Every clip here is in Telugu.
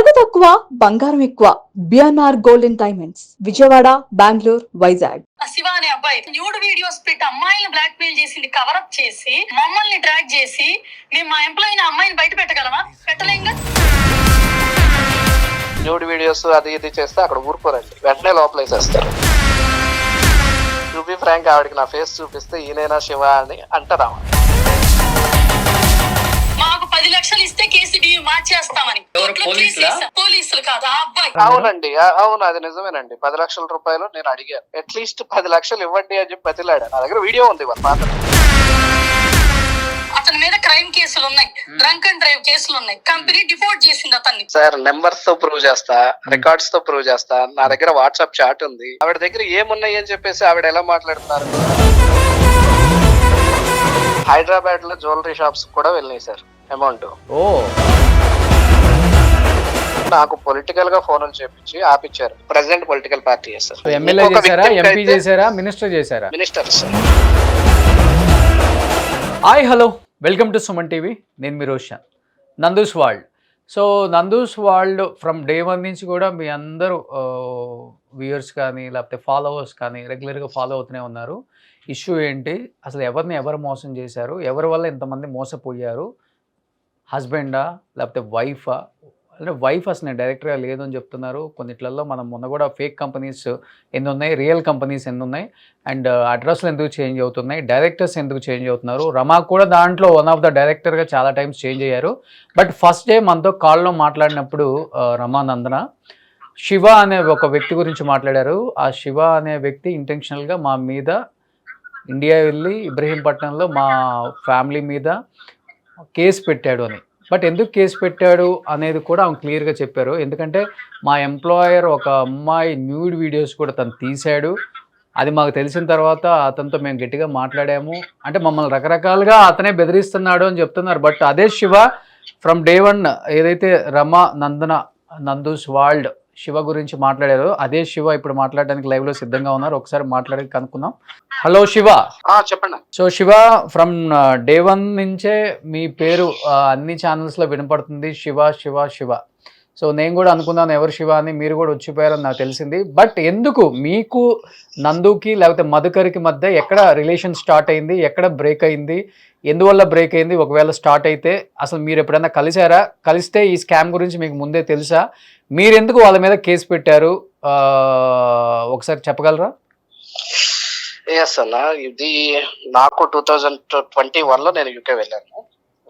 నగదు తక్కువ బంగారం ఎక్కువ BNR golden diamonds Vijayawada Bengaluru Vizag. Shiva అనే అబ్బాయి న్యూడ్ వీడియోస్ పెట్టి అమ్మాయిని బ్లాక్ మెయిల్ చేసింది, కవరప్ చేసి మమ్మల్ని డ్రాగ్ చేసి మేము మా ఎంప్లాయీ అమ్మాయిని బయట పెట్టగలమా? పెట్టలేంగా. న్యూడ్ వీడియోస్ అది ఇది చేస్తే అక్కడ ఊరుకోరండి, వెంటనే లోపలేసేస్తారు. టు బి ఫ్రాంక్, ఆవిడకి నా ఫేస్ చూపిస్తే ఈయనైనా శివ అని అంటారా? మాకు 10 లక్షలు ఇస్తే కేసు మార్చేస్తామని. పోలీసులు కాదు, ఆ అబ్బాయి. అవునండి, అవును, అది నిజమేనండి. 10 లక్షల రూపాయలు నేను అడిగాను. అట్లీస్ట్ 10 లక్షలు ఇవ్వండి అని చెప్పి బతిలాడా. నా దగ్గర వీడియో ఉంది వాళ్ళ పాత. అతని మీద క్రైమ్ కేసులు ఉన్నాయి, డ్రంక్ అండ్ డ్రైవ్ కేసులు ఉన్నాయి. కంపెనీ డిఫాల్ట్ చేసింది అతన్ని. సార్, నెంబర్స్ తో ప్రూవ్ చేస్తా, రికార్డ్స్ తో ప్రూవ్ చేస్తా. నా దగ్గర వాట్సాప్ చాట్ ఉంది. ఆవిడ దగ్గర ఏమున్నాయి అని చెప్పేసి ఆవిడ ఎలా మాట్లాడుతున్నారు. హైదరాబాద్ లో జ్యువెలరీ షాప్స్ కూడా వెళ్ళినాయి సార్ అమౌంట్. నాకు పొలిటికల్ గా ఫోన్లు చేపించి ఆపిచ్చారు. ప్రెసిడెంట్ పొలిటికల్ పార్టీ చేస్తారు. Minister sir. Hi, hello, welcome to Suman TV. నేను మీ Roshan. Nandu's world. So Nandu's world from day 1 నుంచి కూడా మీ అందరూ వ్యూయర్స్ కానీ లేకపోతే ఫాలోవర్స్ కానీ రెగ్యులర్గా ఫాలో అవుతూనే ఉన్నారు. ఇష్యూ ఏంటి, అసలు ఎవరు మోసం చేశారు, ఎవరి వల్ల ఇంతమంది మోసపోయారు, హస్బెండా లేకపోతే వైఫా? అంటే వైఫ్ అసలు నేను డైరెక్ట్గా లేదు అని చెప్తున్నారు. కొన్నిట్లలో మనం మొన్న కూడా ఫేక్ కంపెనీస్ ఎన్ని ఉన్నాయి, రియల్ కంపెనీస్ ఎన్ని ఉన్నాయి, అండ్ అడ్రస్లు ఎందుకు చేంజ్ అవుతున్నాయి, డైరెక్టర్స్ ఎందుకు చేంజ్ అవుతున్నారు. రమా కూడా దాంట్లో వన్ ఆఫ్ ద డైరెక్టర్గా చాలా టైమ్స్ చేంజ్ అయ్యారు. బట్ ఫస్ట్ డే మనతో కాల్లో మాట్లాడినప్పుడు రమా నందన శివ అనే ఒక వ్యక్తి గురించి మాట్లాడారు. ఆ శివ అనే వ్యక్తి ఇంటెన్షనల్గా మా మీద ఇండియా వెళ్ళి ఇబ్రహీంపట్నంలో మా ఫ్యామిలీ మీద కేసు పెట్టాడు అని. బట్ ఎందుకు కేసు పెట్టాడు అనేది కూడా ఆమె క్లియర్గా చెప్పారు. ఎందుకంటే మా ఎంప్లాయర్ ఒక అమ్మాయి న్యూడ్ వీడియోస్ కూడా తను తీశాడు. అది మాకు తెలిసిన తర్వాత అతనితో మేము గట్టిగా మాట్లాడాము. అంటే మమ్మల్ని రకరకాలుగా అతనే బెదిరిస్తున్నాడు అని చెప్తున్నారు. బట్ అదే శివ ఫ్రమ్ డే 1 ఏదైతే రమా నందన నందూస్ వరల్డ్ శివ గురించి మాట్లాడారు, అదే శివ ఇప్పుడు మాట్లాడడానికి లైవ్ లో సిద్ధంగా ఉన్నారు. ఒకసారి మాట్లాడి కనుక్కుందాం. హలో శివ. చెప్పండి. సో శివ, ఫ్రమ్ డే 1 నుంచే మీ పేరు అన్ని ఛానల్స్ లో వినపడుతుంది, శివ శివ శివ. సో నేను కూడా అనుకున్నాను ఎవరు శివ అని, మీరు కూడా వచ్చిపోయారని నాకు తెలిసింది. బట్ ఎందుకు మీకు నందుకి లేకపోతే మధుకర్కి మధ్య ఎక్కడ రిలేషన్ స్టార్ట్ అయింది, ఎక్కడ బ్రేక్ అయింది, ఎందువల్ల బ్రేక్ అయింది? ఒకవేళ స్టార్ట్ అయితే అసలు మీరు ఎప్పుడైనా కలిసారా? కలిస్తే ఈ స్కామ్ గురించి మీకు ముందే తెలుసా? మీరెందుకు వాళ్ళ మీద కేసు పెట్టారు ఒకసారి చెప్పగలరా? ఎస్ అన్న, ఇది నాకు 2021 లో నేను యూకే వెళ్ళాను.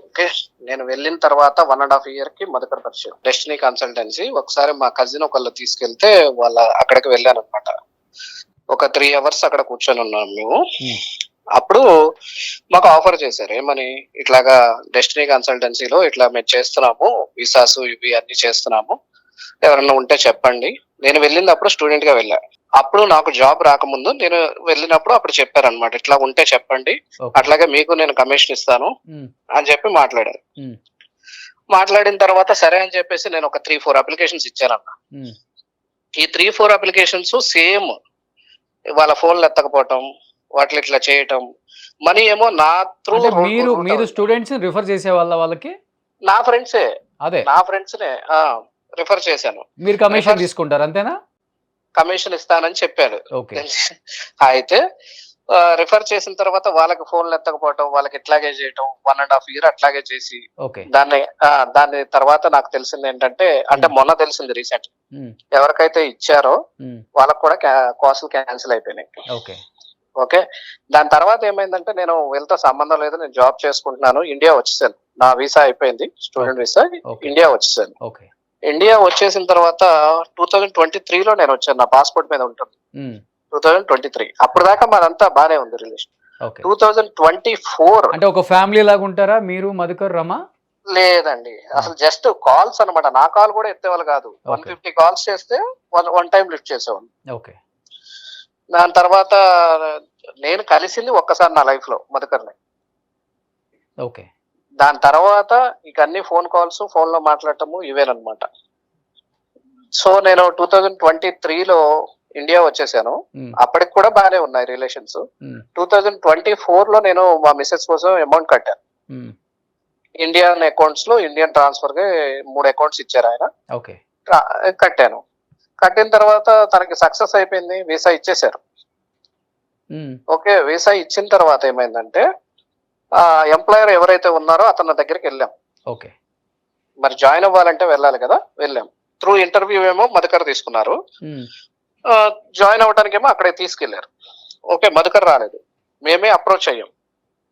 ఓకే, నేను వెళ్ళిన తర్వాత 1.5 year కి మధుకర్ పరిచయం, డెస్టినీ కన్సల్టెన్సీ. ఒకసారి మా కజిన్ ఒకళ్ళు తీసుకెళ్తే వాళ్ళ అక్కడికి వెళ్ళాను అనమాట. ఒక 3 hours అక్కడ కూర్చొని ఉన్నాం మేము. అప్పుడు మాకు ఆఫర్ చేశారు, ఏమని, ఇట్లాగా డెస్టినీ కన్సల్టెన్సీలో ఇట్లా మేము చేస్తున్నాము, వీసాస్ ఇవి అన్ని చేస్తున్నాము, ఎవరన్నా ఉంటే చెప్పండి. నేను వెళ్ళింది అప్పుడు స్టూడెంట్ గా వెళ్ళా. అప్పుడు నాకు జాబ్ రాకముందు నేను వెళ్ళినప్పుడు అప్పుడు చెప్పారనమాట, ఇట్లా ఉంటే చెప్పండి, అట్లాగే మీకు నేను కమిషన్ ఇస్తాను అని చెప్పి మాట్లాడారు. మాట్లాడిన తర్వాత సరే అని చెప్పేసి నేను ఒక 3-4 అప్లికేషన్స్ ఇచ్చానన్న. ఈ 3-4 అప్లికేషన్స్ సేమ్, వాళ్ళ ఫోన్లు ఎత్తకపోవటం, వాటిని ఇట్లా చేయటం, మనీ ఏమో నా త్రూ. మీరు స్టూడెంట్స్ రిఫర్ చేసే వాళ్ళకి? నా ఫ్రెండ్సే, అదే నా ఫ్రెండ్స్ నే రిఫర్ చేశాను. మీరు కమిషన్ తీసుకుంటారు అంతేనా? కమిషన్ ఇస్తానని చెప్పారు. అయితే రిఫర్ చేసిన తర్వాత వాళ్ళకి ఫోన్లు ఎత్తకపోవటం, వాళ్ళకి ఇట్లాగే చేయటం, 1.5 year అట్లాగే చేసి దాని తర్వాత నాకు తెలిసింది ఏంటంటే, అంటే మొన్న తెలిసింది రీసెంట్, ఎవరికైతే ఇచ్చారో వాళ్ళకి కూడా కాసులు క్యాన్సిల్ అయిపోయినాయి. ఓకే, దాని తర్వాత ఏమైందంటే, నేను వీళ్ళతో సంబంధం లేదు, నేను జాబ్ చేసుకుంటున్నాను, ఇండియా వచ్చేసాను. నా వీసా అయిపోయింది, స్టూడెంట్ వీసా, ఇండియా వచ్చేసాను. ఇండియా వచ్చేసిన తర్వాత 2023లో నేను వచ్చాను, నా పాస్పోర్ట్ మీద ఉంటుంది 2023. అప్పుడు దాకా మాదంతా బానే ఉంది రిలేషన్. 2024 అంటే ఒక ఫ్యామిలీ లాగా ఉంటారా మీరు మధుకర్ రమా? లేదండి, అసలు జస్ట్ కాల్స్ అనమాట. నా కాల్ కూడా ఎత్తేవాళ్ళు కాదు. 150 కాల్స్ చేస్తే 1 time లిఫ్ట్ చేసేవాళ్ళు. దాని తర్వాత నేను కలిసింది ఒక్కసారి నా లైఫ్ లో మధుకర్ని. దాని తర్వాత ఇక అన్ని ఫోన్ కాల్స్, ఫోన్ లో మాట్లాడటము ఇవేనమాట. సో నేను 2023లో ఇండియా వచ్చేసాను. అప్పటికి కూడా బాగానే ఉన్నాయి రిలేషన్స్. 2024లో నేను మా మిస్సెస్ కోసం అమౌంట్ కట్టాను. ఇండియన్ అకౌంట్స్ లో ఇండియన్ ట్రాన్స్ఫర్ గా 3 అకౌంట్స్ ఇచ్చారు ఆయన. ఓకే. కట్టాను. కట్టిన తర్వాత తనకి సక్సెస్ అయిపోయింది, వీసా ఇచ్చేశారు. ఓకే, వీసా ఇచ్చిన తర్వాత ఏమైందంటే ఎంప్లాయర్ ఎవరైతే ఉన్నారో అతని దగ్గరికి వెళ్ళాం. ఓకే. మరి జాయిన్ అవ్వాలంటే వెళ్ళాలి కదా, వెళ్ళాం. త్రూ ఇంటర్వ్యూ ఏమో మధుకర్ తీసుకున్నారు, జాయిన్ అవ్వడానికి ఏమో అక్కడే తీసుకెళ్లారు. ఓకే, మధుకర్ రాలేదు, మేమే అప్రోచ్ అయ్యాం.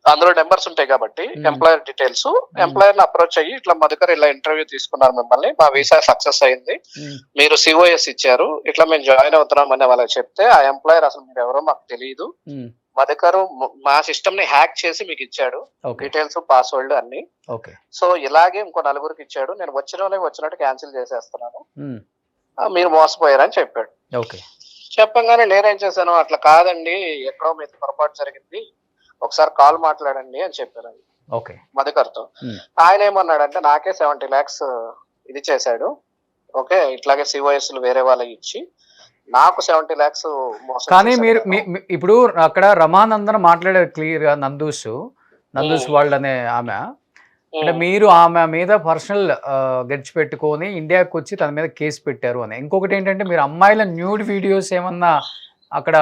అందులో నెంబర్స్ ఉంటాయి కాబట్టి ఎంప్లాయర్ డీటెయిల్స్, ఎంప్లాయర్ ని అప్రోచ్ అయ్యి ఇట్లా మధుకర్ ఇలా ఇంటర్వ్యూ తీసుకున్నారు మిమ్మల్ని, మా వీసా సక్సెస్ అయింది, మీరు సిఓఎస్ ఇచ్చారు, ఇట్లా మేము జాయిన్ అవుతున్నాం అని వాళ్ళకి చెప్తే ఆ ఎంప్లాయర్ అసలు మీరు ఎవరో మాకు తెలియదు, మధుకర్ మా సిస్టమ్ ని హ్యాక్ చేసి మీకు ఇచ్చాడు డీటెయిల్స్, పాస్వర్డ్ అన్ని. సో ఇలాగే ఇంకో 4 ఇచ్చాడు, నేను వచ్చినట్టు క్యాన్సిల్ చేసేస్తున్నాను, మీరు మోసపోయారని చెప్పాడు. చెప్పంగానే నేనేం చేశాను, అట్లా కాదండి ఎక్కడో మీకు పొరపాటు జరిగింది, ఒకసారి కాల్ మాట్లాడండి అని చెప్పాను మధుకర్తో. ఆయన ఏమన్నాడంటే నాకే 70 lakhs ఇది చేశాడు, ఓకే ఇట్లాగే సిఓఎస్ వేరే వాళ్ళకి ఇచ్చి నాకు 70 lakhs మోసం. కానీ మీరు ఇప్పుడు అక్కడ రమానందన్ మాట్లాడారు క్లియర్ గా, నందూస్ వరల్డ్ అనే ఆమె, అంటే మీరు ఆమె మీద పర్సనల్ గెడ్జ్ పెట్టుకొని ఇండియాకి వచ్చి తన మీద కేసు పెట్టారు అని. ఇంకొకటి ఏంటంటే మీరు అమ్మాయిల న్యూడ్ వీడియోస్ ఏమన్నా అక్కడ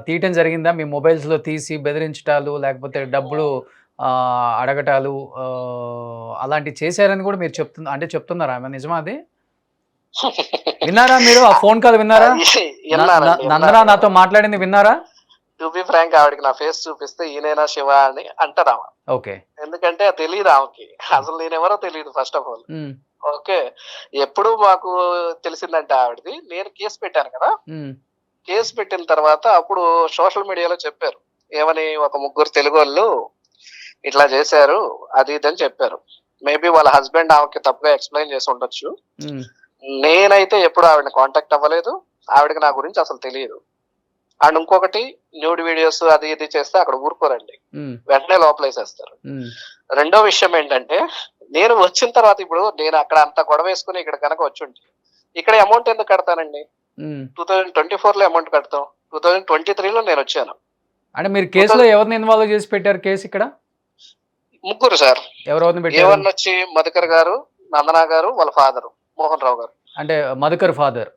తీయటం జరిగిందా, మీ మొబైల్స్ లో తీసి బెదిరించటాలు లేకపోతే డబ్బులు అడగటాలు అలాంటివి చేశారని కూడా మీరు చెప్తున్నారా ఆమె, నిజమా అది? విన్నారా మీరు ఆ ఫోన్ కాల్ విన్నారా? నందన నాతో మాట్లాడింది విన్నారా? టు బి ఫ్రాంక్ ఆవిడకి నా ఫేస్ చూపిస్తే ఈయనైనా శివ అని అంటారా? ఓకే. ఎందుకంటే తెలియదు ఆమెకి, అసలు నేనెవరో తెలియదు ఫస్ట్ ఆఫ్ ఆల్. ఓకే, ఎప్పుడు మాకు తెలిసిందంటే ఆవిడది, నేను కేసు పెట్టాను కదా, కేసు పెట్టిన తర్వాత అప్పుడు సోషల్ మీడియాలో చెప్పారు ఏమని, ఒక 3 తెలుగు వాళ్ళు ఇట్లా చేశారు అది ఇది అని చెప్పారు. మేబీ వాళ్ళ హస్బెండ్ ఆమెకి తప్పుగా ఎక్స్ప్లెయిన్ చేసి ఉండొచ్చు. నేనైతే ఎప్పుడు ఆవిడని కాంటాక్ట్ అవ్వలేదు, ఆవిడకి నా గురించి అసలు తెలియదు. అండ్ ఇంకొకటి, న్యూడ్ వీడియోస్ అది ఇది చేస్తే అక్కడ ఊరుకోరండి, వెంటనే లోపలేసేస్తారు. రెండో విషయం ఏంటంటే, నేను వచ్చిన తర్వాత ఇప్పుడు నేను అక్కడ అంత గొడవ వేసుకుని ఇక్కడ కనుక వచ్చుంటే ఇక్కడ అమౌంట్ ఎందుకు కడతానండి? 2024 లో అమౌంట్ కడతాం, 2023 లో నేను వచ్చాను. అంటే మీరు కేసులో ఎవరిని ఇన్వాల్వ్ చేసి పెట్టారు కేసు ఇక్కడ? 3 సార్. ఎవరిని వచ్చి మధుకర్ గారు, నందన గారు, వాళ్ళ ఫాదర్ మోహన్ రావు గారు. అంటే మధుకర్ ఫాదర్?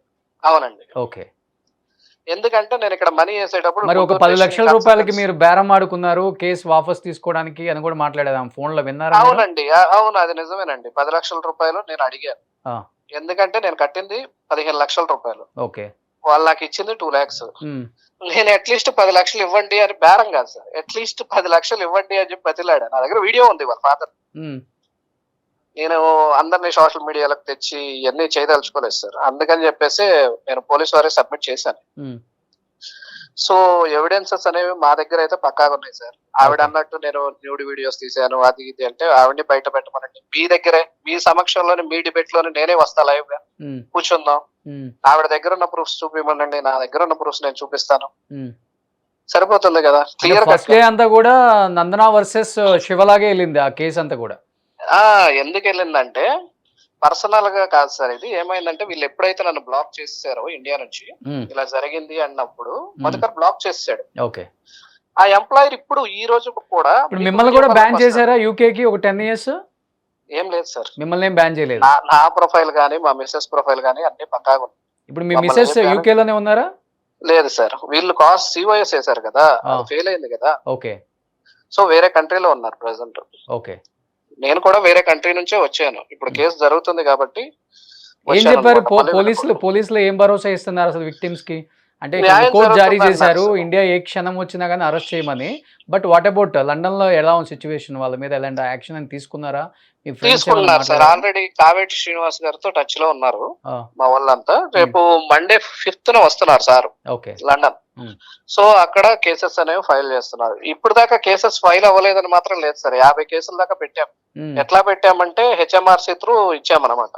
అవునండి. ఓకే. ఎందుకంటే నేను ఇక్కడ మనీ వేసేటప్పుడు మరి ఒక 10 లక్షల రూపాయలకి మీరు బేరం ఆడుకున్నారు కేసు వాపస్ తీసుకోవడానికి అని కూడా మాట్లాడేదాం ఫోన్ లో, విన్నారా? అవునండి, అవును, అది నిజమేనండి. 10 లక్షల రూపాయలు నేను అడిగాను, ఎందుకంటే నేను కట్టింది 15 లక్షల రూపాయలు. ఓకే. వాళ్ళు నాకు ఇచ్చింది 2 lakhs. నేను అట్లీస్ట్ 10 లక్షలు ఇవ్వండి అని, బేరం కాదు సార్, అట్లీస్ట్ 10 లక్షలు ఇవ్వండి అని చెప్పి బతిలాడా. నా దగ్గర వీడియో ఉంది వాళ్ళ ఫాదర్. నేను అందరినీ సోషల్ మీడియాలోకి తెచ్చి ఇవన్నీ చేయదలుచుకోలేదు సార్, అందుకని చెప్పేసి నేను పోలీస్ వారికి సబ్మిట్ చేశాను. సో ఎవిడెన్సెస్ అనేవి మా దగ్గర అయితే పక్కాగా ఉన్నాయి సార్. ఆవిడ అన్నట్టు నేను న్యూడ్ వీడియోస్ తీసాను అది ఇది అంటే ఆవిడని బయట పెట్టమనండి, మీ దగ్గరే మీ సమక్షంలోనే మీ డిబేట్ లోనే నేనే వస్తా లైవ్ గా కూర్చుందాం, ఆవిడ దగ్గర ఉన్న ప్రూఫ్స్ చూపిమనండి, నా దగ్గర ఉన్న ప్రూఫ్స్ నేను చూపిస్తాను, సరిపోతుంది కదా. క్లియర్ గా అంతా కూడా నందన వర్సెస్ శివలాగే వెళ్ళింది ఆ కేసు అంతా కూడా. ఎందుకు వెళ్ళిందంటే పర్సనల్ గా కాదు సార్, ఇది ఏమైందంటే వీళ్ళు ఎప్పుడైతే నన్ను బ్లాక్ చేశారో ఇండియా నుంచి, ఇలా జరిగింది అన్నప్పుడు మధుకర్ బ్లాక్ చేశాడు. ఓకే. ఆ ఎంప్లాయర్ ఇప్పుడు ఈ రోజు కూడా మిమ్మల్ని కూడా బ్యాన్ చేశారా యూకే కి ఒక 10 years? ఏం లేదు సార్, మిమ్మల్ని ఏం బ్యాన్ చేయలేదు. నా ప్రొఫైల్ గానీ మా మిస్సెస్ ప్రొఫైల్ గానీ అన్ని పక్కాగా ఉన్నాయి. ఇప్పుడు మీ మిస్సెస్ యూకే లోనే ఉన్నారా? లేదు సార్, వీళ్ళు కాస్ట్ సిఓఎస్ చేశారు కదా, ఫెయిల్ అయింది కదా. ఓకే. సో వేరే కంట్రీలో ఉన్నారు ప్రెసెంట్. ఓకే. నేను కూడా వేరే కంట్రీ నుంచే వచ్చాను, ఇప్పుడు కేసు జరుగుతుంది కాబట్టి. ఏం చెప్పారు పోలీసులు ఏం భరోసా ఇస్తున్నారు అసలు విక్టిమ్స్ కి? అంటే కోర్టు జారీ చేశారు ఇండియా ఏ క్షణం వచ్చినా కానీ అరెస్ట్ చేయమని, బట్ వాట్ అబౌట్ లండన్ లో ఎలా ఉంది సిచ్యువేషన్, వాళ్ళ మీద ఎలాంటి యాక్షన్ అని తీసుకున్నారా? తీసుకున్నారు సార్, ఆల్రెడీ కావేటి శ్రీనివాస్ గారితో టచ్ లో ఉన్నారు మా వాళ్ళంతా. రేపు మండే 5th వస్తున్నారు సార్ లండన్. సో అక్కడ కేసెస్ అనేవి ఫైల్ చేస్తున్నారు. ఇప్పుడు దాకా కేసెస్ ఫైల్ అవ్వలేదని మాత్రం లేదు సార్, 50 కేసుల దాకా పెట్టాం. ఎట్లా పెట్టామంటే హెచ్ఎంఆర్సీ త్రూ ఇచ్చామన్నమాట.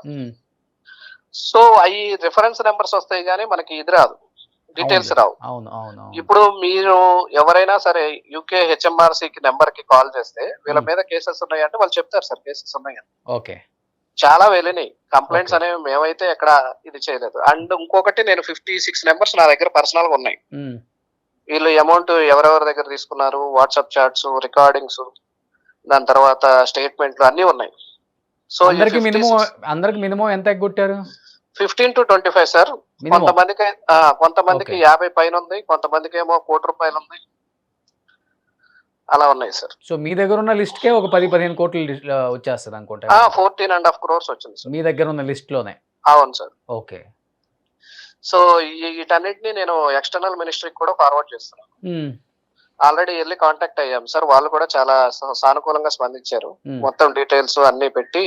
సో అవి రిఫరెన్స్ నెంబర్స్ వస్తాయి కానీ మనకి ఇది రాదు, డీటెయిల్స్ రావు. ఇప్పుడు మీరు ఎవరైనా సరే యూకే హెచ్ఎంఆర్సీ నెంబర్ కి కాల్ చేస్తే వీళ్ళ మీద కేసెస్ ఉన్నాయంటే వాళ్ళు చెప్తారు సార్ కేసెస్ ఉన్నాయని. ఓకే. చాలా వెళ్ళినాయి కంప్లైంట్స్ అనేవి, మేమైతే ఎక్కడ ఇది చేయలేదు. అండ్ ఇంకొకటి, నేను 56 నెంబర్స్ నా దగ్గర పర్సనల్ గా ఉన్నాయి. వీళ్ళు అమౌంట్ ఎవరెవరి దగ్గర తీసుకున్నారు, వాట్సాప్ చాట్స్, రికార్డింగ్స్, దాని తర్వాత స్టేట్మెంట్లు అన్నీ ఉన్నాయి. సో అందరికి మినిమం ఎంత ఎగ్గొట్టారు? 15 to 25 సార్. మినిమం. కొంతమందికి Okay. 50 పైన ఉంది, కొంతమందికి ఏమో ₹1,00,00,000 ఉంది, అలా ఉన్నాయి సార్. సో మీ దగ్గర ఉన్న లిస్ట్కే ఒక 10-15 కోట్లు వచ్చేస్తుంది అనుకుంటా. 14.5 crores వచ్చింది సార్ మీ దగ్గర ఉన్న లిస్ట్ లోనే. అవును సార్. ఓకే. సో వీటన్నిటిని నేను ఎక్స్టర్నల్ మినిస్ట్రీకి కూడా ఫార్వర్డ్ చేస్తున్నాను. ఆల్రెడీ వెళ్ళి కాంటాక్ట్ అయ్యాం సార్. వాళ్ళు కూడా చాలా సానుకూలంగా స్పందించారు. మొత్తం డీటెయిల్స్ అన్ని పెట్టి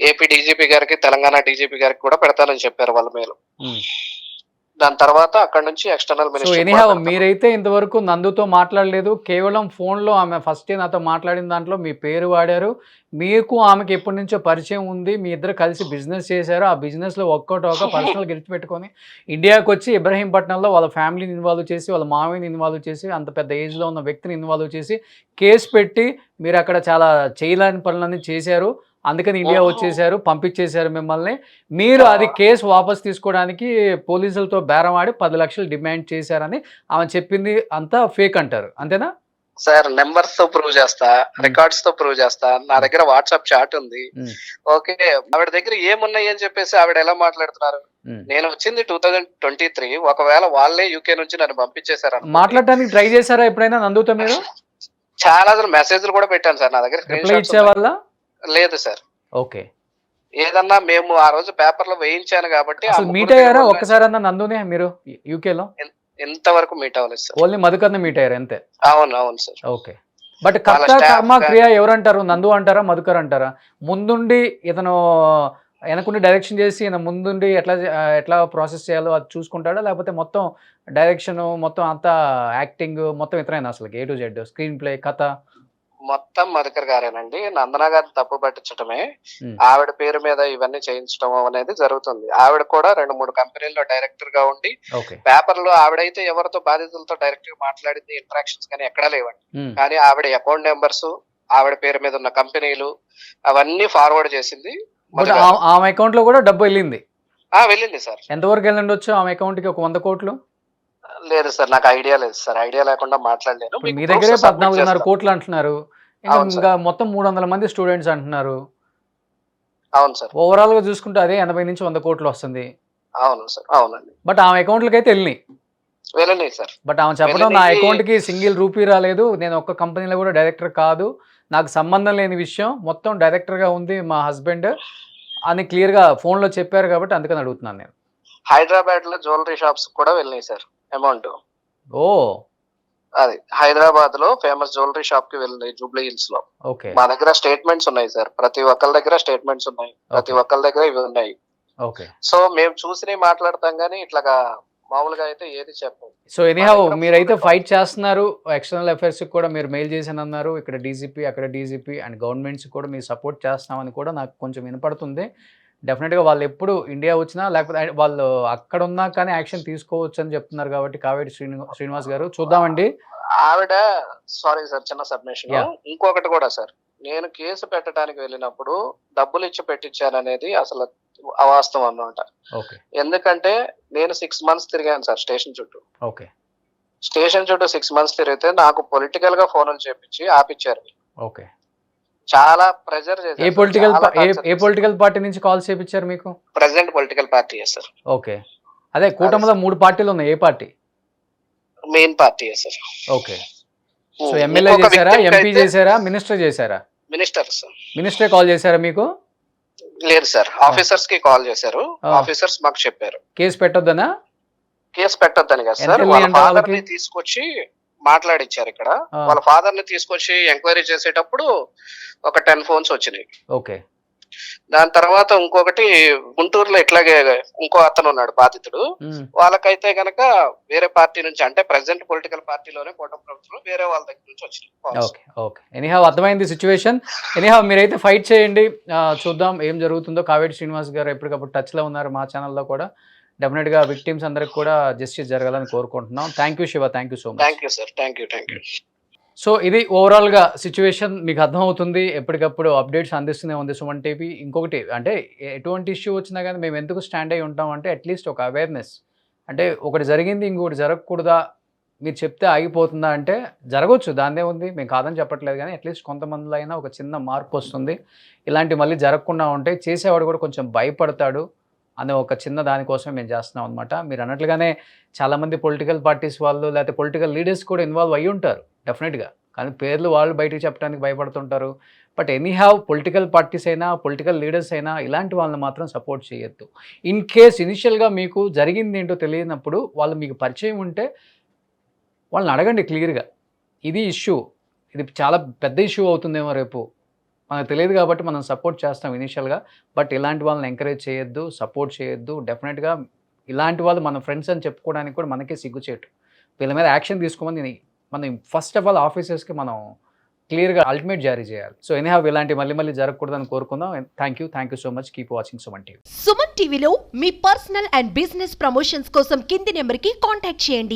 ఏపీ డీజీపీ గారికి, తెలంగాణ డీజీపీ గారికి కూడా పెడతానని చెప్పారు వాళ్ళ మేలు. దాని తర్వాత అక్కడ నుంచి ఎక్స్టర్నల్ సో మినిస్టర్ ఎనీహౌ మీరైతే ఇంతవరకు నందుతో మాట్లాడలేదు, కేవలం ఫోన్లో ఆమె ఫస్ట్ నాతో మాట్లాడిన దాంట్లో మీ పేరు వాడారు. మీకు ఆమెకి ఎప్పటి నుంచో పరిచయం ఉంది, మీ ఇద్దరు కలిసి బిజినెస్ చేశారు. ఆ బిజినెస్లో ఒక్కోటొక్క పర్సనల్ గెలిచి పెట్టుకొని ఇండియాకి వచ్చి ఇబ్రహీంపట్నంలో వాళ్ళ ఫ్యామిలీని ఇన్వాల్వ్ చేసి, వాళ్ళ మామయ్యని ఇన్వాల్వ్ చేసి, అంత పెద్ద ఏజ్లో ఉన్న వ్యక్తిని ఇన్వాల్వ్ చేసి కేసు పెట్టి మీరు అక్కడ చాలా చేయలేని పనులన్నీ చేశారు. అందుకని ఇండియా వచ్చేసారు, పంపించేశారు మిమ్మల్ని. మీరు అది కేసు వాపస్ తీసుకోవడానికి పోలీసులతో బేరం ఆడి 10 లక్షలు డిమాండ్ చేశారని ఆమె చెప్పింది. అంతా ఫేక్ అంటారు, అంతేనా సార్? నెంబర్స్ తో ప్రూవ్ చేస్తా, రికార్డ్స్ తో ప్రూవ్ చేస్తా. నా దగ్గర వాట్సాప్ చాట్ ఉంది. ఓకే, ఆవిడ దగ్గర ఏమున్నాయి అని చెప్పేసి ఆవిడ ఎలా మాట్లాడుతున్నారు? నేను వచ్చింది 2023. ఒకవేళ వాళ్ళే యూకే నుంచి నన్ను పంపించేశారు. మాట్లాడడానికి ట్రై చేశారా ఎప్పుడైనా నందుతో మీరు? చాలా మెసేజ్లు కూడా పెట్టాను సార్. నా దగ్గర రిప్లై ఇచ్చేవాళ్ళ? లేదు సార్. ఓకే. ఏదన్నా మేము ఆ రోజు పేపర్ లో వేయించాను కాబట్టి. మీట్ అయ్యారా ఒక్కసారి అన్న నందునే మీరు యూకేలో? ఇంతవరకు మీట్ అవ్వలేదు సార్. ఓన్లీ మధుకర్ని మీట్ అయ్యారు అంతే? అవును సార్. ఓకే. బట్ కర్త కర్మ క్రియ ఎవరంటారు? నందు అంటారా, మధుకర్ అంటారా? ముందుండి ఇతను వెనకుండి డైరెక్షన్ చేసి ఈయన ముందుండి ఎట్లా ప్రాసెస్ చేయాలో అది చూసుకుంటాడా, లేకపోతే మొత్తం డైరెక్షన్ మొత్తం అంతా యాక్టింగ్ మొత్తం ఇతరైనా అసలు A to Z screen play కథ మొత్తం మధుకర్ గారేనండి. నందన గారిని తప్పు పట్టించడమే, ఆవిడ పేరు మీద ఇవన్నీ చేయించడం అనేది జరుగుతుంది. ఆవిడ కూడా 2-3 కంపెనీల్లో డైరెక్టర్ గా ఉండి పేపర్ లో ఆవిడైతే ఎవరితో బాధితులతో డైరెక్ట్ గా మాట్లాడింది ఇంటరాక్షన్స్ కానీ ఎక్కడా లేవండి. కానీ ఆవిడ అకౌంట్ నెంబర్స్, ఆవిడ పేరు మీద ఉన్న కంపెనీలు అవన్నీ ఫార్వర్డ్ చేసింది. ఆమె అకౌంట్ లో కూడా డబ్బు వెళ్ళింది? వెళ్ళింది సార్. ఎంతవరకు వెళ్ళండొచ్చు ఆమె అకౌంట్ కి? ఒక 100 కోట్లు? లేదు సార్, నాకు ఐడియా లేదు సార్. ఐడియా లేకుండా మాట్లాడలేను. మీ దగ్గరే 14.5 కోట్లు అంటున్నారు, ఇంకా మొత్తం 300 మంది స్టూడెంట్స్ అంటున్నారు. అవును సార్. ఓవరాల్ గా చూసుకుంటే అదే 80 నుంచి 100 కోట్లు వస్తుంది. అవును సార్. అవునండి. బట్ ఆమె అకౌంట్లకి అయితే వెళ్ళినాయి సార్. బట్ ఆమె చెప్పడం నా అకౌంట్ కి సింగిల్ రూపీ రాలేదు, నేను ఒక్క కంపెనీలో కూడా డైరెక్టర్ కాదు, నాకు సంబంధం లేని విషయం, మొత్తం డైరెక్టర్ గా ఉంది మా హస్బెండ్ అని క్లియర్ గా ఫోన్ లో చెప్పారు. కాబట్టి అందుకని అడుగుతున్నాను నేను. హైదరాబాద్ లో జ్యువెలరీ షాప్స్ కూడా వెళ్ళినాయి సార్ అమౌంట్. ఓ, అది హైదరాబాద్ లో ఫేమస్ జ్యువెలరీ షాప్ కి వెళ్ళినాయి, జూబ్లీ హిల్స్ లో. మా దగ్గర స్టేట్మెంట్స్ ఉన్నాయి సార్. ప్రతి ఒక్కరి దగ్గర స్టేట్మెంట్స్ ఉన్నాయి, ప్రతి ఒక్కరి దగ్గర ఇవి ఉన్నాయి. సో మేము చూసి మాట్లాడతాం గానీ ఇట్లాగా మామూలుగా అయితే ఏది చెప్పం. సో ఎనీహౌ మీరైతే ఫైట్ చేస్తున్నారు. ఎక్స్టర్నల్ అఫైర్స్ కూడా మీరు మెయిల్ చేశాను అన్నారు. ఇక్కడ డీజీపీ, అక్కడ డీజీపీ అండ్ గవర్నమెంట్స్ కూడా మీరు సపోర్ట్ చేస్తామని కూడా నాకు కొంచెం వినపడుతుంది. డెఫినెట్గా వాళ్ళు ఎప్పుడు ఇండియా వచ్చినా లేకపోతే వాళ్ళు అక్కడ ఉన్నా కానీ యాక్షన్ తీసుకోవచ్చు అని చెప్తున్నారు. కాబట్టి కావేటి శ్రీనివాస్ గారు చూద్దామండి. ఆవిడ సారీ సార్, చిన్న సబ్మిషన్. ఇంకొకటి కూడా సార్, నేను కేసు పెట్టడానికి వెళ్ళినప్పుడు డబ్బులు ఇచ్చి పెట్టించాననేది అసలు అవాస్తవం అన్నమాట. ఎందుకంటే నేను 6 months తిరిగాను సార్ స్టేషన్ చుట్టూ. స్టేషన్ చుట్టూ 6 months తిరిగితే నాకు పొలిటికల్ గా ఫోన్లు చేపించి ఆపిచ్చారు. చాలా ప్రెజర్ చేశారు. ఏ పొలిటికల్ పార్టీ నుంచి కాల్ చేపించారు మీకు? Present political party sir. Okay, అదే కూటమిలో 3 పార్టీలు ఉన్నాయి, ఏ party? Main party sir. Okay. So MLA చేశారా, ఎంపీ చేశారా, మినిస్టర్ చేశారా? మినిస్టర్ కాల్ చేశారా మీకు? లేదు సార్, ఆఫీసర్స్ కి కాల్ చేశారు. ఆఫీసర్స్ మాకు చెప్పారు కేసు పెట్టొద్దనా? కేసు పెట్టొద్దని కదా సార్. వాళ్ళ ఫాదర్ ని తీసుకొచ్చి మాట్లాడిచ్చారు ఇక్కడ. వాళ్ళ ఫాదర్ ని తీసుకొచ్చి ఎంక్వైరీ చేసేటప్పుడు ఒక 10 phones వచ్చినాయి. ఓకే. దాని తర్వాత ఇంకొకటి గుంటూరులో ఇట్లాగే ఇంకో అతను ఉన్నాడు బాధితుడు. వాళ్ళకైతే గనక వేరే పార్టీ నుంచి, అంటే ప్రెసెంట్ పొలిటికల్ పార్టీలోనే కూటమి ప్రభుత్వంలో వేరే వాళ్ళ దగ్గర నుంచి వచ్చింది. ఎనీహౌ అర్థమైంది సిచ్యువేషన్. ఎనీహౌ మీరైతే ఫైట్ చేయండి, చూద్దాం ఏం జరుగుతుందో. కావేటి శ్రీనివాస్ గారు ఎప్పటికప్పుడు టచ్ లో ఉన్నారు మా ఛానల్లో కూడా. డెఫినెట్ గా విక్టిమ్స్ అందరికి కూడా జస్టిస్ జరగాలని కోరుకుంటున్నాం. Thank you Shiva, thank you so much. Thank you sir, thank you. So ఇది ఓవరాల్గా సిచ్యువేషన్ మీకు అర్థమవుతుంది. ఎప్పటికప్పుడు అప్డేట్స్ అందిస్తూనే ఉంది సుమన్ టీవీ. ఇంకొకటి అంటే ఎటువంటి ఇష్యూ వచ్చినా కానీ మేము ఎందుకు స్టాండ్ అయి ఉంటాం అంటే అట్లీస్ట్ ఒక అవేర్నెస్, అంటే ఒకటి జరిగింది ఇంకొకటి జరగకూడదా, మీరు చెప్తే ఆగిపోతుందా అంటే జరగవచ్చు, దాన్నే ఉంది, మేము కాదని చెప్పట్లేదు. కానీ అట్లీస్ట్ కొంతమందిలో అయినా ఒక చిన్న మార్పు వస్తుంది. ఇలాంటివి మళ్ళీ జరగకుండా ఉంటే చేసేవాడు కూడా కొంచెం భయపడతాడు అనే ఒక చిన్న దానికోసమే మేము చేస్తున్నాం అనమాట. మీరు అన్నట్లుగానే చాలామంది పొలిటికల్ పార్టీస్ వాళ్ళు లేకపోతే పొలిటికల్ లీడర్స్ కూడా ఇన్వాల్వ్ అయ్యి ఉంటారు డెఫినెట్గా. కానీ పేర్లు వాళ్ళు బయటకు చెప్పడానికి భయపడుతుంటారు. But any have political parties అయినా పొలిటికల్ లీడర్స్ అయినా ఇలాంటి వాళ్ళని మాత్రం సపోర్ట్ చేయొద్దు. ఇన్ కేస్ ఇనిషియల్గా మీకు జరిగింది ఏంటో తెలియనప్పుడు వాళ్ళు మీకు పరిచయం ఉంటే వాళ్ళని అడగండి క్లియర్గా, ఇది ఇష్యూ, ఇది చాలా పెద్ద ఇష్యూ అవుతుందేమో రేపు, మనకు తెలియదు కాబట్టి మనం సపోర్ట్ చేస్తాం ఇనిషియల్గా. బట్ ఇలాంటి వాళ్ళని ఎంకరేజ్ చేయొద్దు, సపోర్ట్ చేయొద్దు. డెఫినెట్గా ఇలాంటి వాళ్ళు మన ఫ్రెండ్స్ అని చెప్పుకోవడానికి కూడా మనకే సిగ్గుచేటు. వీళ్ళ మీద యాక్షన్ తీసుకోమని మనం ఫస్ట్ ఆఫ్ ఆల్ ఆఫీసర్స్కి మనం క్లియర్గా అల్టిమేట్ జారీ చేయాలి. సో ఎనీహౌ ఇలాంటి మళ్ళీ జరగకూడదని కోరుకుందాం. Thank you so much. Keep watching Suman TV. Suman టీవీలో మీ పర్సనల్ అండ్ బిజినెస్ ప్రమోషన్స్ కోసం కింది నెంబర్కి కాంటాక్ట్ చేయండి.